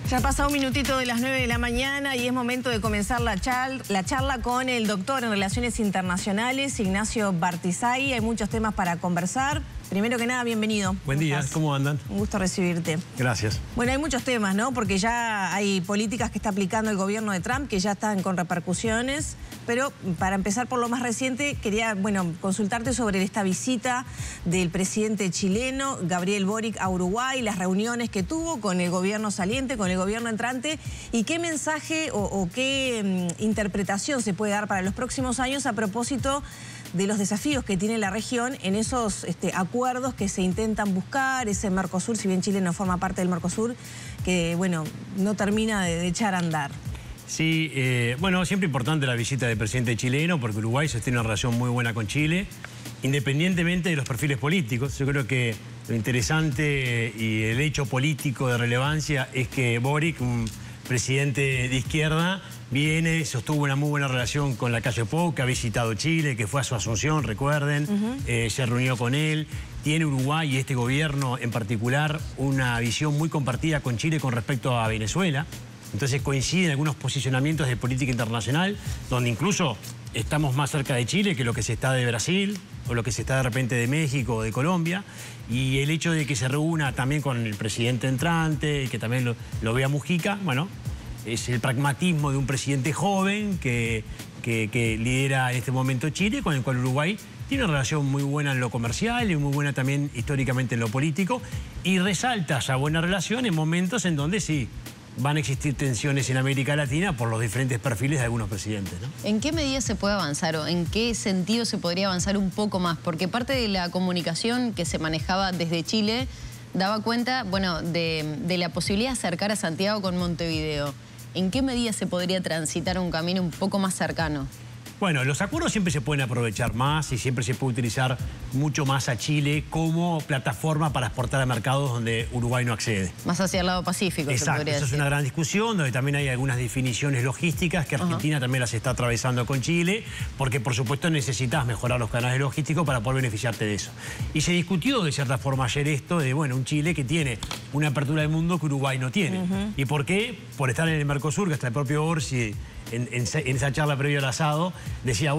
Ya ha pasado un minutito de las 9 de la mañana y es momento de comenzar la charla con el doctor en Relaciones Internacionales, Ignacio Bartizay. Hay muchos temas para conversar. Primero que nada, bienvenido. Buen día, ¿cómo andan? Un gusto recibirte. Gracias. Bueno, hay muchos temas, ¿no? Porque ya hay políticas que está aplicando el gobierno de Trump que ya están con repercusiones. Pero para empezar por lo más reciente, quería, consultarte sobre esta visita del presidente chileno, Gabriel Boric, a Uruguay, las reuniones que tuvo con el gobierno saliente, con el gobierno entrante, y qué mensaje o qué interpretación se puede dar para los próximos años a propósito de los desafíos que tiene la región en esos acuerdos que se intentan buscar, ese Mercosur, si bien Chile no forma parte del Mercosur, que, no termina de echar a andar. Sí, siempre importante la visita del presidente chileno, porque Uruguay sostiene una relación muy buena con Chile, independientemente de los perfiles políticos. Yo creo que lo interesante y el hecho político de relevancia es que Boric, un presidente de izquierda, sostuvo una muy buena relación con Lacalle Pou, que ha visitado Chile, que fue a su asunción, recuerden, se reunió con él. Tiene Uruguay y este gobierno en particular una visión muy compartida con Chile con respecto a Venezuela. Entonces coinciden algunos posicionamientos de política internacional, donde incluso estamos más cerca de Chile que lo que se está de Brasil, o lo que se está de repente de México o de Colombia. Y el hecho de que se reúna también con el presidente entrante, y que también lo vea Mujica, es el pragmatismo de un presidente joven que lidera en este momento Chile, con el cual Uruguay tiene una relación muy buena en lo comercial y muy buena también históricamente en lo político, y resalta esa buena relación en momentos en donde sí van a existir tensiones en América Latina por los diferentes perfiles de algunos presidentes, ¿no? ¿En qué medida se puede avanzar o en qué sentido se podría avanzar un poco más? Porque parte de la comunicación que se manejaba desde Chile daba cuenta, de la posibilidad de acercar a Santiago con Montevideo. ¿En qué medida se podría transitar un camino un poco más cercano? Bueno, los acuerdos siempre se pueden aprovechar más y siempre se puede utilizar mucho más a Chile como plataforma para exportar a mercados donde Uruguay no accede. Más hacia el lado Pacífico. Exacto, eso es una gran discusión, donde también hay algunas definiciones logísticas que Argentina también las está atravesando con Chile, porque por supuesto necesitas mejorar los canales logísticos para poder beneficiarte de eso. Y se discutió de cierta forma ayer esto de, un Chile que tiene una apertura del mundo que Uruguay no tiene. ¿Y por qué? Por estar en el Mercosur, que hasta el propio Orsi en esa charla previo al asado decía,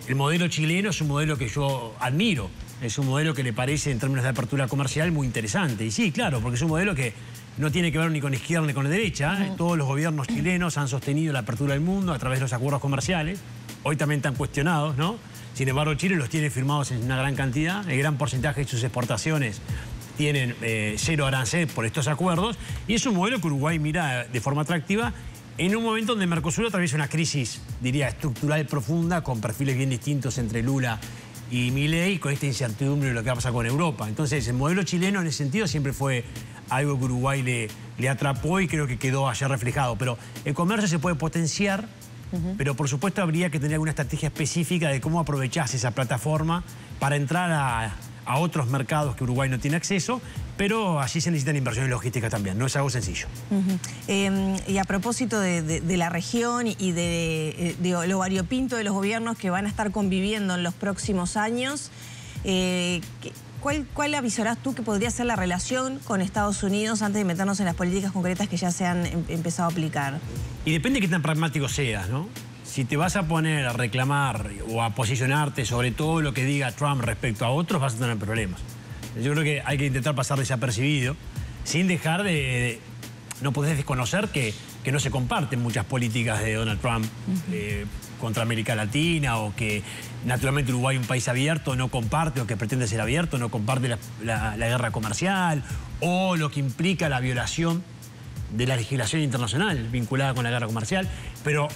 el modelo chileno es un modelo que yo admiro, es un modelo que le parece en términos de apertura comercial muy interesante. Y sí, claro, porque es un modelo que no tiene que ver ni con izquierda ni con la derecha. Todos los gobiernos chilenos han sostenido la apertura del mundo a través de los acuerdos comerciales. Hoy también están cuestionados, ¿no? Sin embargo, Chile los tiene firmados en una gran cantidad. El gran porcentaje de sus exportaciones tienen cero arancel por estos acuerdos. Y es un modelo que Uruguay mira de forma atractiva en un momento donde Mercosur atraviesa una crisis, diría, estructural profunda, con perfiles bien distintos entre Lula y Milei, con esta incertidumbre de lo que va a pasar con Europa. Entonces, el modelo chileno en ese sentido siempre fue algo que Uruguay le atrapó y creo que quedó ayer reflejado. Pero el comercio se puede potenciar, pero por supuesto habría que tener alguna estrategia específica de cómo aprovecharse esa plataforma para entrar a otros mercados que Uruguay no tiene acceso, pero allí se necesitan inversiones logísticas también, no es algo sencillo. Y a propósito de la región y de lo variopinto de los gobiernos que van a estar conviviendo en los próximos años, ¿cuál avisorás tú que podría ser la relación con Estados Unidos antes de meternos en las políticas concretas que ya se han empezado a aplicar? Y depende de qué tan pragmático seas, ¿no? Si te vas a poner a reclamar o a posicionarte sobre todo lo que diga Trump respecto a otros, vas a tener problemas. Yo creo que hay que intentar pasar desapercibido, sin dejar de... No podés desconocer que no se comparten muchas políticas de Donald Trump contra América Latina, o que naturalmente Uruguay, un país abierto, no comparte, o que pretende ser abierto, no comparte la guerra comercial, o lo que implica la violación de la legislación internacional vinculada con la guerra comercial. Pero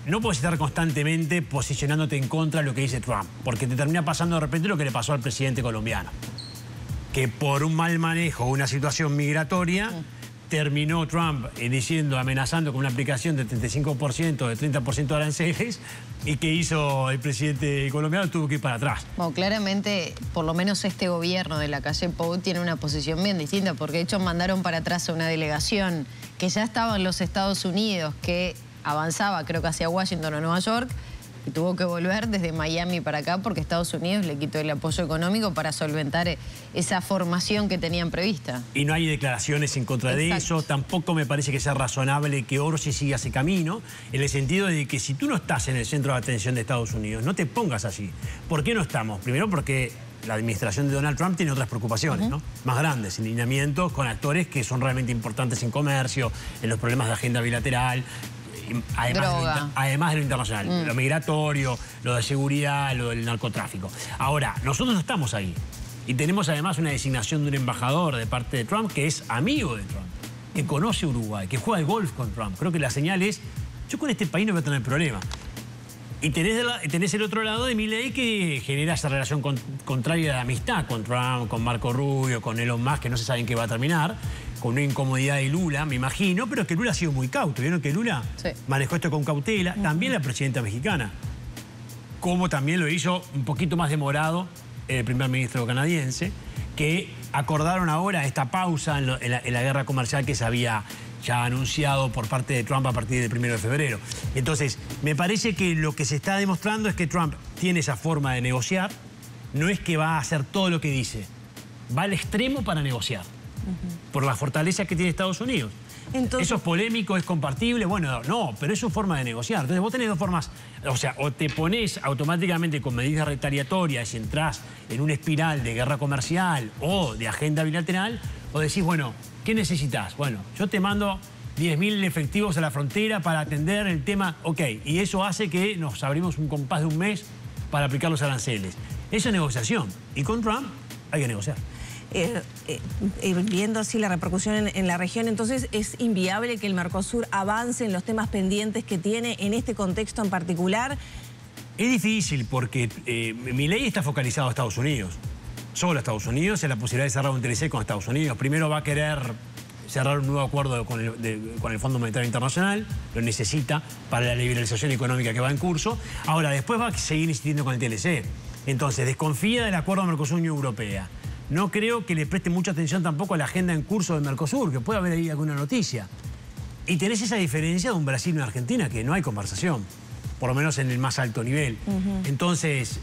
no puedes estar constantemente posicionándote en contra de lo que dice Trump, porque te termina pasando de repente lo que le pasó al presidente colombiano, que por un mal manejo, una situación migratoria, terminó Trump amenazando con una aplicación del 35%, de 30% de aranceles, y que hizo el presidente colombiano, tuvo que ir para atrás. Claramente, por lo menos este gobierno de Lacalle Pou tiene una posición bien distinta, porque de hecho mandaron para atrás a una delegación que ya estaba en los Estados Unidos, que avanzaba creo que hacia Washington o Nueva York, y tuvo que volver desde Miami para acá porque Estados Unidos le quitó el apoyo económico para solventar esa formación que tenían prevista. Y no hay declaraciones en contra de eso. Tampoco me parece que sea razonable que Orsi siga ese camino, en el sentido de que si tú no estás en el centro de atención de Estados Unidos, no te pongas así. ¿Por qué no estamos? Primero porque la administración de Donald Trump tiene otras preocupaciones, ¿no? Más grandes, en lineamientos con actores que son realmente importantes en comercio, en los problemas de agenda bilateral, además de lo internacional, lo migratorio, lo de seguridad, lo del narcotráfico. Ahora, nosotros no estamos ahí. Y tenemos además una designación de un embajador de parte de Trump que es amigo de Trump, que conoce Uruguay, que juega al golf con Trump. Creo que la señal es, yo con este país no voy a tener problema. Y tenés el otro lado de Milei que genera esa relación contraria de amistad con Trump, con Marco Rubio, con Elon Musk, que no se sabe en qué va a terminar, con una incomodidad de Lula, me imagino, pero es que Lula ha sido muy cauto. ¿Vieron que Lula manejó esto con cautela? También la presidenta mexicana, como también lo hizo un poquito más demorado el primer ministro canadiense, que acordaron ahora esta pausa en la guerra comercial que se había ya anunciado por parte de Trump a partir del 1 de febrero. Entonces, me parece que lo que se está demostrando es que Trump tiene esa forma de negociar, no es que va a hacer todo lo que dice, va al extremo para negociar, por la fortaleza que tiene Estados Unidos. Entonces, ¿eso es polémico, es compartible? Bueno, no, pero es su forma de negociar. Entonces vos tenés dos formas, o sea, o te pones automáticamente con medidas retaliatorias y entrás en una espiral de guerra comercial o de agenda bilateral, o decís, bueno, ¿qué necesitas? Bueno, yo te mando 10.000 efectivos a la frontera para atender el tema, ok, y eso hace que nos abrimos un compás de un mes para aplicar los aranceles. Eso es negociación, y con Trump hay que negociar. Viendo así la repercusión en la región, entonces es inviable que el Mercosur avance en los temas pendientes que tiene en este contexto en particular. Es difícil porque Milei está focalizado a Estados Unidos, solo a Estados Unidos, en la posibilidad de cerrar un TLC con Estados Unidos. Primero va a querer cerrar un nuevo acuerdo con el Fondo Monetario Internacional, lo necesita para la liberalización económica que va en curso. Ahora, después va a seguir insistiendo con el TLC. Entonces, desconfía del acuerdo Mercosur-Unión Europea. No creo que le preste mucha atención tampoco a la agenda en curso del Mercosur, que puede haber ahí alguna noticia. Y tenés esa diferencia de un Brasil y una Argentina, que no hay conversación, por lo menos en el más alto nivel. Entonces,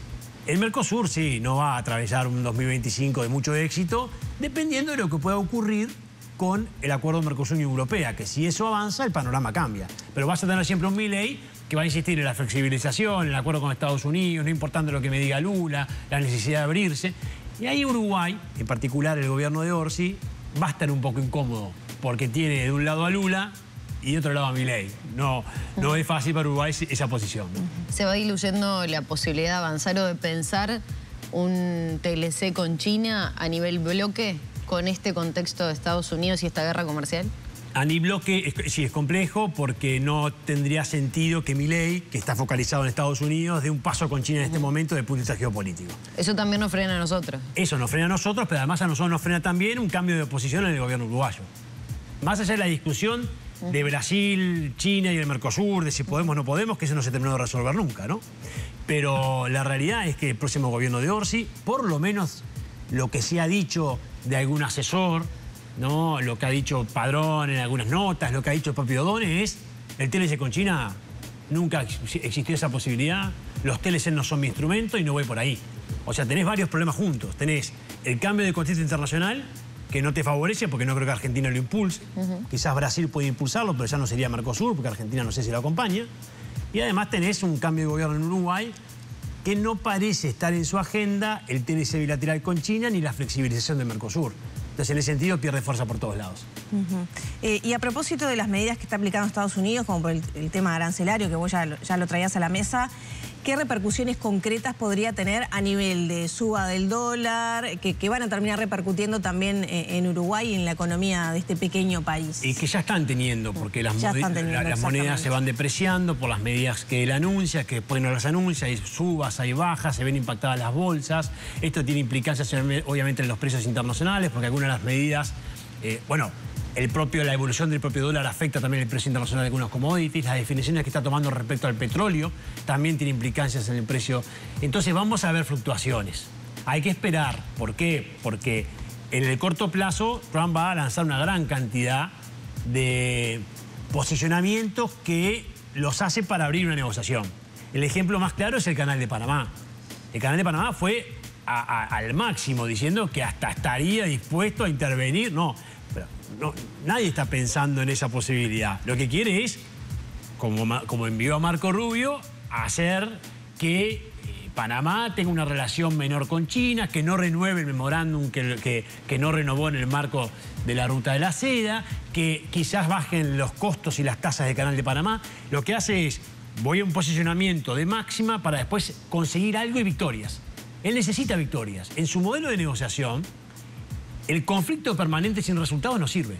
el Mercosur sí no va a atravesar un 2025 de mucho éxito, dependiendo de lo que pueda ocurrir con el acuerdo Mercosur-Unión Europea, que si eso avanza, el panorama cambia. Pero vas a tener siempre un Milei que va a insistir en la flexibilización, en el acuerdo con Estados Unidos, no importando lo que me diga Lula, la necesidad de abrirse. Y ahí Uruguay, en particular el gobierno de Orsi, va a estar un poco incómodo, porque tiene de un lado a Lula y de otro lado a Milei. No es fácil para Uruguay esa posición, ¿no? ¿Se va diluyendo la posibilidad de avanzar o de pensar un TLC con China a nivel bloque con este contexto de Estados Unidos y esta guerra comercial? A nivel bloque sí es complejo porque no tendría sentido que Milei, que está focalizado en Estados Unidos, dé un paso con China en este momento desde el punto de vista geopolítico. Eso también nos frena a nosotros. Eso nos frena a nosotros, pero además a nosotros nos frena también un cambio de oposición en el gobierno uruguayo. Más allá de la discusión de Brasil, China y el Mercosur, de si podemos o no podemos, que eso no se terminó de resolver nunca, ¿no? Pero la realidad es que el próximo gobierno de Orsi, por lo menos lo que se ha dicho de algún asesor, ¿no? Lo que ha dicho Padrón en algunas notas, lo que ha dicho el propio O'Donnell es el TLC con China nunca existió esa posibilidad, los TLC no son mi instrumento y no voy por ahí. O sea, tenés varios problemas juntos. Tenés el cambio de contexto internacional que no te favorece porque no creo que Argentina lo impulse. Quizás Brasil puede impulsarlo, pero ya no sería Mercosur porque Argentina no sé si lo acompaña. Y además tenés un cambio de gobierno en Uruguay que no parece estar en su agenda el TLC bilateral con China ni la flexibilización del Mercosur. Entonces, en ese sentido, pierde fuerza por todos lados. Y a propósito de las medidas que está aplicando Estados Unidos, como por el tema arancelario, que vos ya lo traías a la mesa, ¿qué repercusiones concretas podría tener a nivel de suba del dólar, que van a terminar repercutiendo también en Uruguay y en la economía de este pequeño país? Y que ya están teniendo, porque las monedas se van depreciando por las medidas que él anuncia, que después no las anuncia, hay subas, hay bajas, se ven impactadas las bolsas. Esto tiene implicancias obviamente en los precios internacionales, porque algunas de las medidas, la evolución del propio dólar afecta también el precio internacional de algunos commodities, las definiciones que está tomando respecto al petróleo también tiene implicancias en el precio. Entonces vamos a ver fluctuaciones. Hay que esperar. ¿Por qué? Porque en el corto plazo Trump va a lanzar una gran cantidad de posicionamientos que los hace para abrir una negociación. El ejemplo más claro es el Canal de Panamá. El Canal de Panamá fue al máximo, diciendo que hasta estaría dispuesto a intervenir. No, pero no, nadie está pensando en esa posibilidad. Lo que quiere es, como envió a Marco Rubio, hacer que Panamá tenga una relación menor con China, que no renueve el memorándum que no renovó en el marco de la Ruta de la Seda, que quizás bajen los costos y las tasas del Canal de Panamá. Lo que hace es, voy a un posicionamiento de máxima para después conseguir algo y victorias. Él necesita victorias. En su modelo de negociación, el conflicto permanente sin resultados no sirve.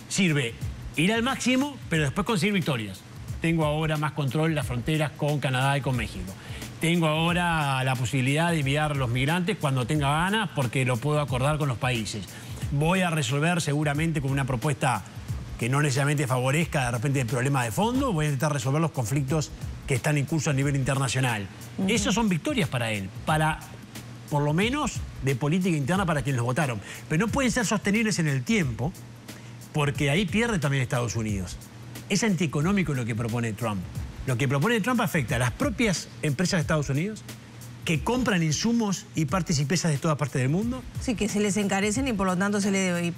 Sirve ir al máximo, pero después conseguir victorias. Tengo ahora más control en las fronteras con Canadá y con México. Tengo ahora la posibilidad de enviar a los migrantes cuando tenga ganas porque lo puedo acordar con los países. Voy a resolver seguramente con una propuesta que no necesariamente favorezca de repente el problema de fondo. Voy a intentar resolver los conflictos que están en curso a nivel internacional. Esas son victorias para él, por lo menos de política interna para quienes los votaron. Pero no pueden ser sostenibles en el tiempo porque ahí pierde también Estados Unidos. Es antieconómico lo que propone Trump. Lo que propone Trump afecta a las propias empresas de Estados Unidos que compran insumos y partes y piezas de toda parte del mundo. Sí, que se les encarecen y por lo tanto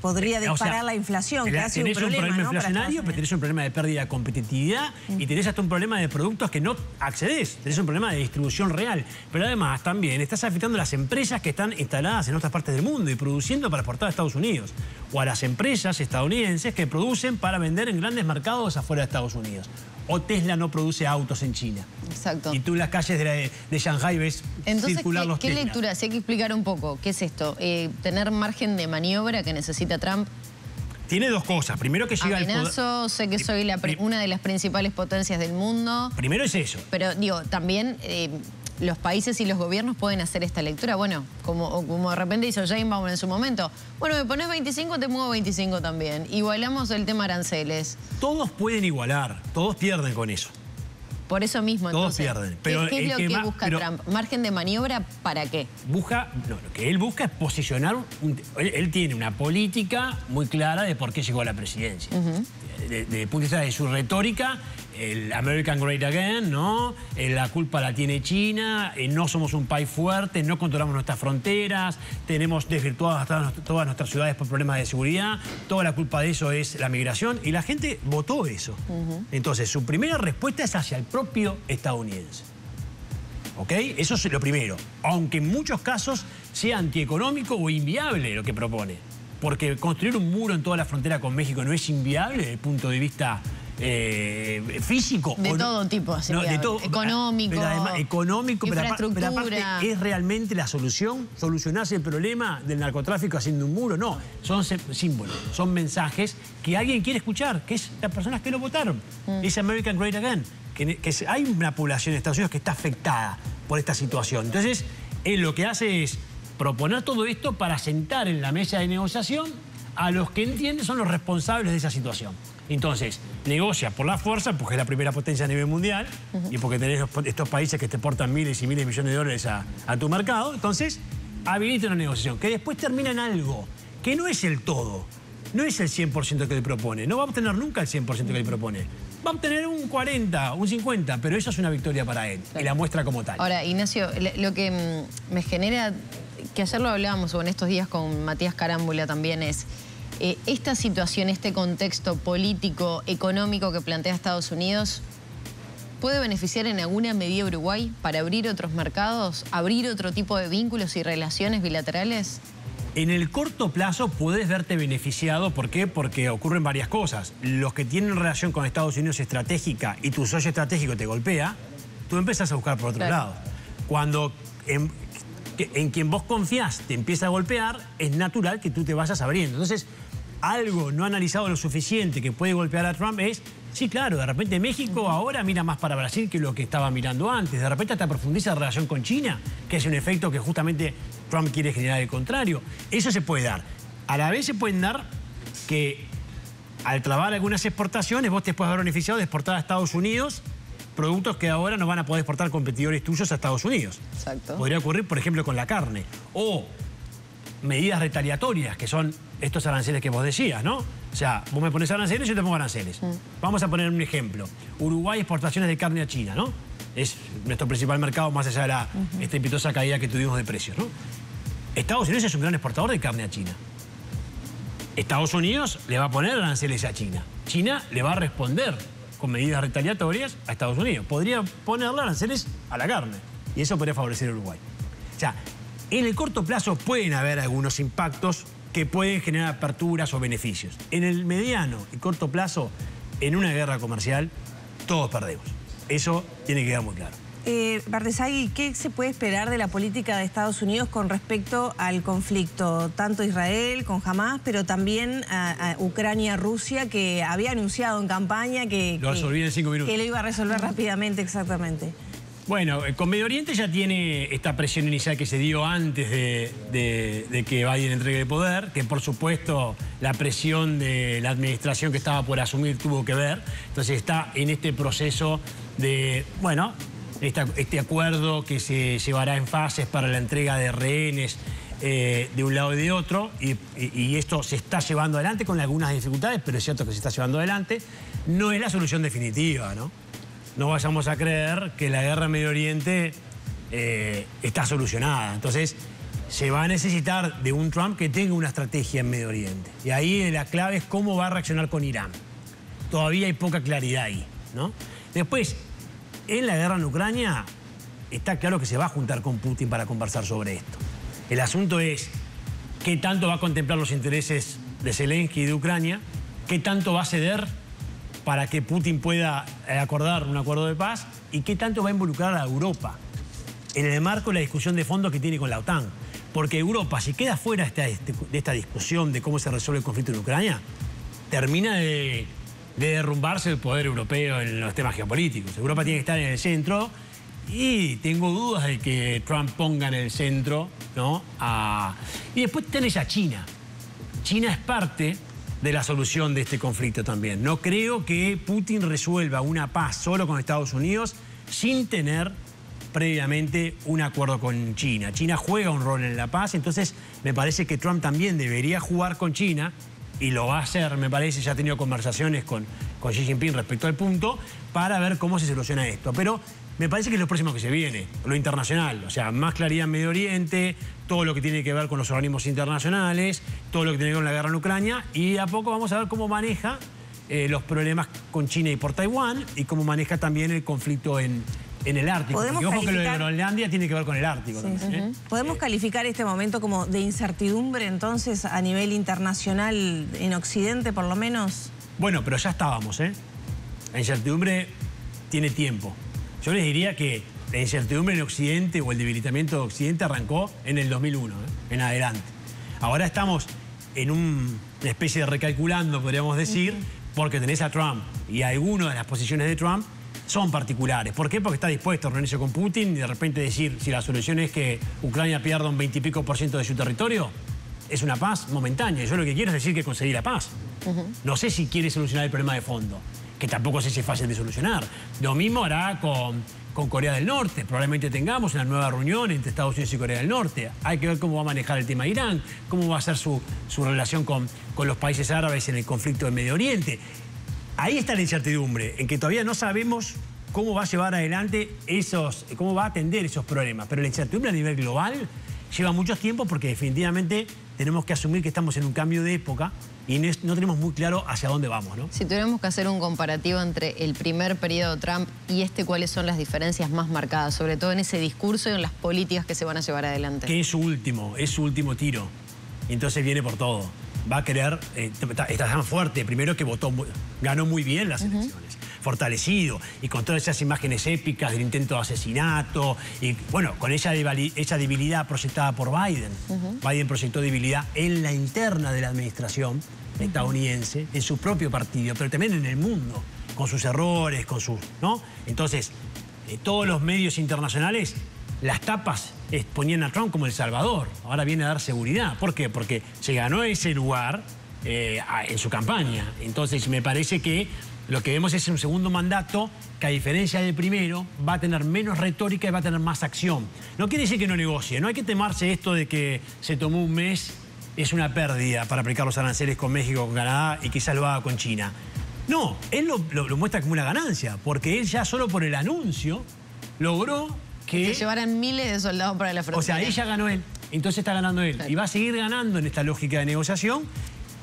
podría disparar la inflación, que ha sido un problema inflacionario, pero tenés un problema de pérdida de competitividad y tenés hasta un problema de productos que no accedes. Tenés un problema de distribución real. Pero además también estás afectando a las empresas que están instaladas en otras partes del mundo y produciendo para exportar a Estados Unidos. O a las empresas estadounidenses que producen para vender en grandes mercados afuera de Estados Unidos. O Tesla no produce autos en China. Exacto. Y tú en las calles de Shanghái ves circular los Tesla. ¿Qué lectura? Si hay que explicar un poco, ¿qué es esto? ¿Tener margen de maniobra que necesita Trump? Tiene dos cosas. Primero que llega Amenazo, sé que soy una de las principales potencias del mundo. Primero es eso. Pero digo, también los países y los gobiernos pueden hacer esta lectura. Bueno, como de repente hizo Jane Bauman en su momento. Bueno, me pones 25, te muevo 25 también. Igualamos el tema aranceles. Todos pueden igualar, todos pierden con eso. Por eso mismo, todos entonces, pierden. Pero ¿qué es lo que busca Trump? ¿Margen de maniobra para qué? Lo que él busca es posicionar... Él tiene una política muy clara de por qué llegó a la presidencia. Desde el punto de vista de su retórica, el American Great Again, ¿no? La culpa la tiene China, no somos un país fuerte, no controlamos nuestras fronteras, tenemos desvirtuadas todas nuestras ciudades por problemas de seguridad, toda la culpa de eso es la migración, y la gente votó eso. Entonces, su primera respuesta es hacia el propio estadounidense. ¿Ok? Eso es lo primero. Aunque en muchos casos sea antieconómico o inviable lo que propone. Porque construir un muro en toda la frontera con México no es inviable desde el punto de vista físico. De todo tipo, no, de todo, económico, pero además, económico, infraestructura. Pero aparte, ¿es realmente la solución? ¿Solucionarse el problema del narcotráfico haciendo un muro? No, son símbolos, son mensajes que alguien quiere escuchar, que es las personas que lo votaron. Es American Great Again. Hay una población de Estados Unidos que está afectada por esta situación. Entonces, él lo que hace es proponer todo esto para sentar en la mesa de negociación a los que entienden son los responsables de esa situación. Entonces, negocia por la fuerza, porque es la primera potencia a nivel mundial, y porque tenés estos países que te exportan miles y miles de millones de dólares a tu mercado. Entonces, habilita una negociación que después termina en algo que no es el todo, no es el 100% que él propone, no va a obtener nunca el 100% que él propone. Va a obtener un 40, un 50, pero eso es una victoria para él, y la muestra como tal. Ahora, Ignacio, lo que me genera, que ayer lo hablábamos, o en estos días con Matías Carámbula también, es esta situación, este contexto político, económico que plantea Estados Unidos, ¿puede beneficiar en alguna medida a Uruguay para abrir otros mercados, abrir otro tipo de vínculos y relaciones bilaterales? En el corto plazo puedes verte beneficiado. ¿Por qué? Porque ocurren varias cosas. Los que tienen relación con Estados Unidos estratégica y tu socio estratégico te golpea, tú empiezas a buscar por otro lado. Cuando en quien vos confías te empieza a golpear, es natural que tú te vayas abriendo. Entonces, algo no analizado lo suficiente que puede golpear a Trump es, sí, claro, de repente México ahora mira más para Brasil que lo que estaba mirando antes. De repente hasta profundiza la relación con China, que es un efecto que justamente Trump quiere generar el contrario. Eso se puede dar. A la vez se pueden dar que al trabar algunas exportaciones vos te puedes haber beneficiado de exportar a Estados Unidos productos que ahora no van a poder exportar competidores tuyos a Estados Unidos. Exacto. Podría ocurrir, por ejemplo, con la carne. O medidas retaliatorias, que son estos aranceles que vos decías, ¿no? O sea, vos me pones aranceles y yo te pongo aranceles. Vamos a poner un ejemplo. Uruguay, exportaciones de carne a China, ¿no? es nuestro principal mercado más allá de la estrepitosa caída que tuvimos de precios, ¿no? Estados Unidos es un gran exportador de carne a China. Estados Unidos le va a poner aranceles a China. China le va a responder con medidas retaliatorias a Estados Unidos. Podría ponerle aranceles a la carne y eso podría favorecer a Uruguay. O sea, en el corto plazo pueden haber algunos impactos que pueden generar aperturas o beneficios. En el mediano y corto plazo, en una guerra comercial, todos perdemos. Eso tiene que quedar muy claro. Bardesagui, ¿qué se puede esperar de la política de Estados Unidos con respecto al conflicto? Tanto Israel con Hamás, pero también a Ucrania-Rusia, que había anunciado en campaña que... Lo resolví en 5 minutos. Que lo iba a resolver rápidamente, exactamente. Bueno, con Medio Oriente ya tiene esta presión inicial que se dio antes de que Biden entregue el poder, que por supuesto la presión de la administración que estaba por asumir tuvo que ver. Entonces está en este proceso de, bueno, este acuerdo que se llevará en fases para la entrega de rehenes de un lado y de otro, y esto se está llevando adelante con algunas dificultades, pero es cierto que se está llevando adelante. No es la solución definitiva, ¿no? No vayamos a creer que la guerra en Medio Oriente está solucionada. Entonces, se va a necesitar de un Trump que tenga una estrategia en Medio Oriente. Y ahí la clave es cómo va a reaccionar con Irán. Todavía hay poca claridad ahí, ¿no? Después, en la guerra en Ucrania, está claro que se va a juntar con Putin para conversar sobre esto. El asunto es qué tanto va a contemplar los intereses de Zelensky y de Ucrania, qué tanto va a ceder para que Putin pueda acordar un acuerdo de paz y qué tanto va a involucrar a Europa en el marco de la discusión de fondo que tiene con la OTAN. Porque Europa, si queda fuera de esta discusión de cómo se resuelve el conflicto en Ucrania, termina de derrumbarse el poder europeo en los temas geopolíticos. Europa tiene que estar en el centro y tengo dudas de que Trump ponga en el centro, ¿no? Y después tenés a China. China es parte de la solución de este conflicto también. No creo que Putin resuelva una paz solo con Estados Unidos sin tener previamente un acuerdo con China. China juega un rol en la paz, entonces me parece que Trump también debería jugar con China, y lo va a hacer, me parece, ya ha tenido conversaciones con Xi Jinping respecto al punto, para ver cómo se soluciona esto. Pero me parece que es lo próximo que se viene, lo internacional, o sea, más claridad en Medio Oriente, todo lo que tiene que ver con los organismos internacionales, todo lo que tiene que ver con la guerra en Ucrania, y a poco vamos a ver cómo maneja los problemas con China y por Taiwán, y cómo maneja también el conflicto en el Ártico. Porque ojo que lo de Groenlandia tiene que ver con el Ártico. Sí, también, sí. ¿Podemos calificar este momento como de incertidumbre entonces a nivel internacional en Occidente por lo menos? Bueno, pero ya estábamos, ¿eh? La incertidumbre tiene tiempo. Yo les diría que la incertidumbre en Occidente o el debilitamiento de Occidente arrancó en el 2001, en adelante. Ahora estamos en una especie de recalculando, podríamos decir, porque tenés a Trump y algunas de las posiciones de Trump son particulares. ¿Por qué? Porque está dispuesto a reunirse con Putin y de repente decir si la solución es que Ucrania pierda un 20 y pico % de su territorio, es una paz momentánea. Yo lo que quiero es decir que conseguí la paz. No sé si quiere solucionar el problema de fondo, que tampoco sé si es fácil de solucionar. Lo mismo hará con Corea del Norte. Probablemente tengamos una nueva reunión entre Estados Unidos y Corea del Norte. Hay que ver cómo va a manejar el tema de Irán, cómo va a ser su relación con los países árabes en el conflicto de Medio Oriente. Ahí está la incertidumbre, en que todavía no sabemos cómo va a llevar adelante cómo va a atender esos problemas. Pero la incertidumbre a nivel global lleva mucho tiempo porque definitivamente tenemos que asumir que estamos en un cambio de época y no tenemos muy claro hacia dónde vamos, ¿no? Si tuviéramos que hacer un comparativo entre el primer periodo Trump y ¿cuáles son las diferencias más marcadas? Sobre todo en ese discurso y en las políticas que se van a llevar adelante. Que es su último tiro. Y entonces viene por todo. Va a querer, está tan fuerte, primero que ganó muy bien las elecciones, fortalecido, y con todas esas imágenes épicas del intento de asesinato, y bueno, con esa debilidad proyectada por Biden. Biden proyectó debilidad en la interna de la administración estadounidense, en su propio partido, pero también en el mundo, con sus errores, ¿no? Entonces, todos los medios internacionales, las tapas ponían a Trump como el salvador. Ahora viene a dar seguridad. ¿Por qué? Porque se ganó ese lugar en su campaña. Entonces me parece que lo que vemos es un segundo mandato que, a diferencia del primero, va a tener menos retórica y va a tener más acción. No quiere decir que no negocie. No hay que temerse esto de que se tomó un mes, es una pérdida para aplicar los aranceles con México, con Canadá y quizás lo haga con China. No, él lo muestra como una ganancia, porque él ya solo por el anuncio logró que llevaran miles de soldados para la frontera. O sea, ahí ya ganó él, entonces está ganando él. Claro. Y va a seguir ganando en esta lógica de negociación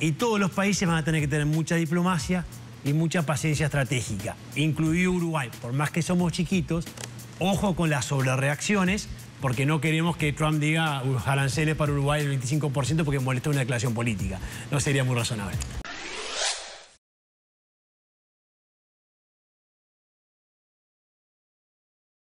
y todos los países van a tener que tener mucha diplomacia y mucha paciencia estratégica, incluido Uruguay. Por más que somos chiquitos, ojo con las sobrereacciones, porque no queremos que Trump diga aranceles para Uruguay del 25% porque molesta una declaración política. No sería muy razonable.